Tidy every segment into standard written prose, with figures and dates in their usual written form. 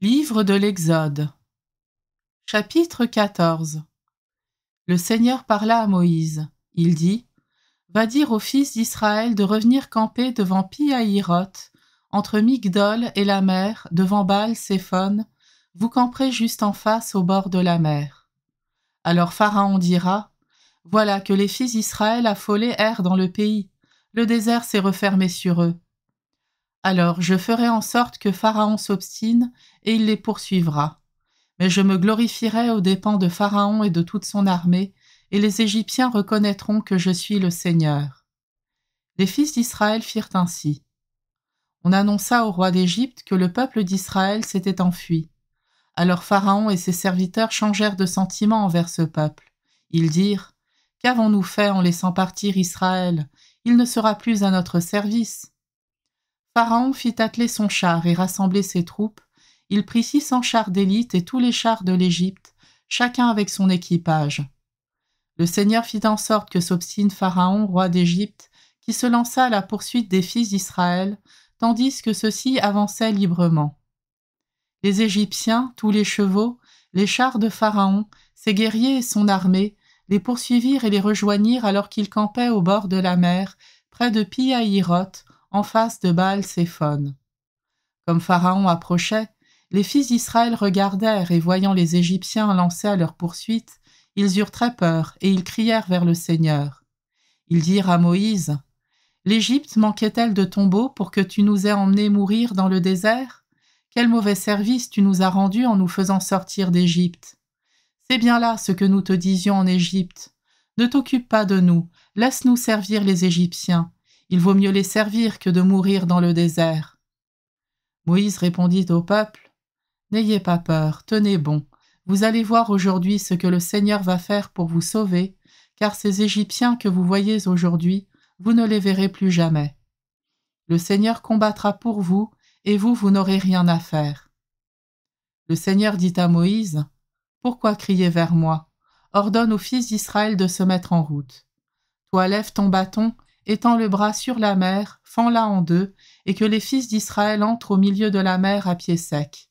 Livre de l'Exode. Chapitre 14. Le Seigneur parla à Moïse. Il dit : Va dire aux fils d'Israël de revenir camper devant Pi-Hahiroth, entre Migdol et la mer, devant Baal-Séphon. Vous camperez juste en face au bord de la mer. Alors Pharaon dira : Voilà que les fils d'Israël affolés errent dans le pays. Le désert s'est refermé sur eux. Alors je ferai en sorte que Pharaon s'obstine, et il les poursuivra. Mais je me glorifierai aux dépens de Pharaon et de toute son armée, et les Égyptiens reconnaîtront que je suis le Seigneur. Les fils d'Israël firent ainsi. On annonça au roi d'Égypte que le peuple d'Israël s'était enfui. Alors Pharaon et ses serviteurs changèrent de sentiment envers ce peuple. Ils dirent : Qu'avons-nous fait en laissant partir Israël ? Il ne sera plus à notre service. Pharaon fit atteler son char et rassembler ses troupes. Il prit 600 chars d'élite et tous les chars de l'Égypte, chacun avec son équipage. Le Seigneur fit en sorte que s'obstine Pharaon, roi d'Égypte, qui se lança à la poursuite des fils d'Israël, tandis que ceux-ci avançaient librement. Les Égyptiens, tous les chevaux, les chars de Pharaon, ses guerriers et son armée, les poursuivirent et les rejoignirent alors qu'ils campaient au bord de la mer, près de Pi-Hahiroth, en face de Baal-Séphon. Comme Pharaon approchait, les fils d'Israël regardèrent et voyant les Égyptiens lancés à leur poursuite, ils eurent très peur et ils crièrent vers le Seigneur. Ils dirent à Moïse : L'Égypte manquait-elle de tombeaux pour que tu nous aies emmenés mourir dans le désert ? Quel mauvais service tu nous as rendu en nous faisant sortir d'Égypte. C'est bien là ce que nous te disions en Égypte. Ne t'occupe pas de nous, laisse-nous servir les Égyptiens. Il vaut mieux les servir que de mourir dans le désert. Moïse répondit au peuple : N'ayez pas peur, tenez bon. Vous allez voir aujourd'hui ce que le Seigneur va faire pour vous sauver, car ces Égyptiens que vous voyez aujourd'hui, vous ne les verrez plus jamais. Le Seigneur combattra pour vous, et vous n'aurez rien à faire. Le Seigneur dit à Moïse : Pourquoi crier vers moi ? Ordonne aux fils d'Israël de se mettre en route. Toi, lève ton bâton, étends le bras sur la mer, fends-la en deux, et que les fils d'Israël entrent au milieu de la mer à pied sec.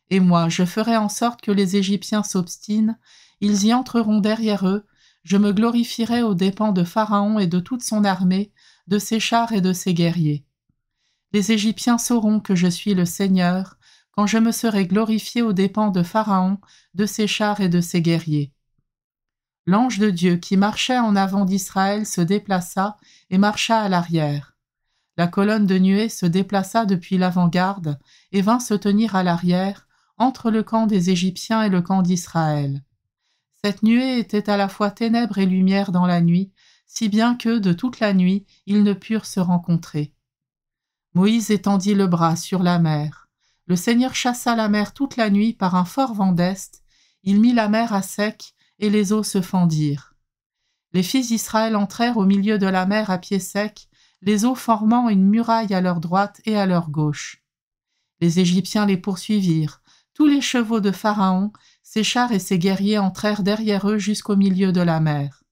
Et moi, je ferai en sorte que les Égyptiens s'obstinent, ils y entreront derrière eux, je me glorifierai aux dépens de Pharaon et de toute son armée, de ses chars et de ses guerriers. Les Égyptiens sauront que je suis le Seigneur, quand je me serai glorifié aux dépens de Pharaon, de ses chars et de ses guerriers. L'ange de Dieu qui marchait en avant d'Israël se déplaça et marcha à l'arrière. La colonne de nuée se déplaça depuis l'avant-garde et vint se tenir à l'arrière, entre le camp des Égyptiens et le camp d'Israël. Cette nuée était à la fois ténèbres et lumière dans la nuit, si bien que, de toute la nuit, ils ne purent se rencontrer. Moïse étendit le bras sur la mer. Le Seigneur chassa la mer toute la nuit par un fort vent d'est. Il mit la mer à sec, et les eaux se fendirent. Les fils d'Israël entrèrent au milieu de la mer à pied sec, les eaux formant une muraille à leur droite et à leur gauche. Les Égyptiens les poursuivirent. Tous les chevaux de Pharaon, ses chars et ses guerriers entrèrent derrière eux jusqu'au milieu de la mer.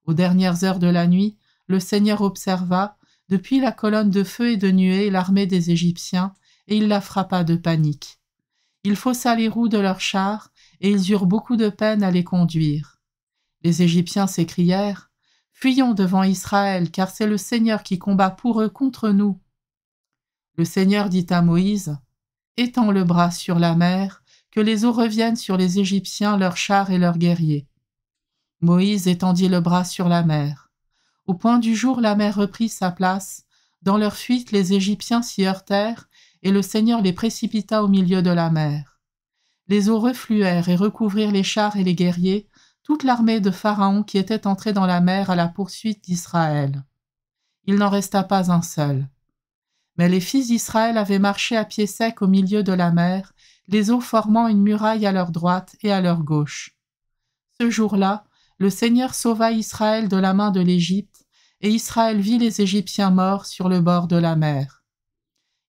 Aux dernières heures de la nuit, le Seigneur observa, depuis la colonne de feu et de nuée, l'armée des Égyptiens, et il la frappa de panique. Il faussa les roues de leurs chars, et ils eurent beaucoup de peine à les conduire. Les Égyptiens s'écrièrent : Fuyons devant Israël, car c'est le Seigneur qui combat pour eux contre nous. Le Seigneur dit à Moïse : Étends le bras sur la mer, que les eaux reviennent sur les Égyptiens, leurs chars et leurs guerriers. Moïse étendit le bras sur la mer. Au point du jour, la mer reprit sa place. Dans leur fuite, les Égyptiens s'y heurtèrent, et le Seigneur les précipita au milieu de la mer. Les eaux refluèrent et recouvrirent les chars et les guerriers, toute l'armée de Pharaon qui était entrée dans la mer à la poursuite d'Israël. Il n'en resta pas un seul. Mais les fils d'Israël avaient marché à pied sec au milieu de la mer, les eaux formant une muraille à leur droite et à leur gauche. Ce jour-là, le Seigneur sauva Israël de la main de l'Égypte, et Israël vit les Égyptiens morts sur le bord de la mer.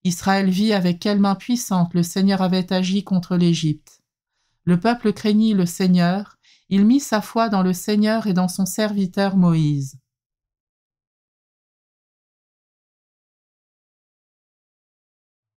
Israël vit avec quelle main puissante le Seigneur avait agi contre l'Égypte. Le peuple craignit le Seigneur, il mit sa foi dans le Seigneur et dans son serviteur Moïse.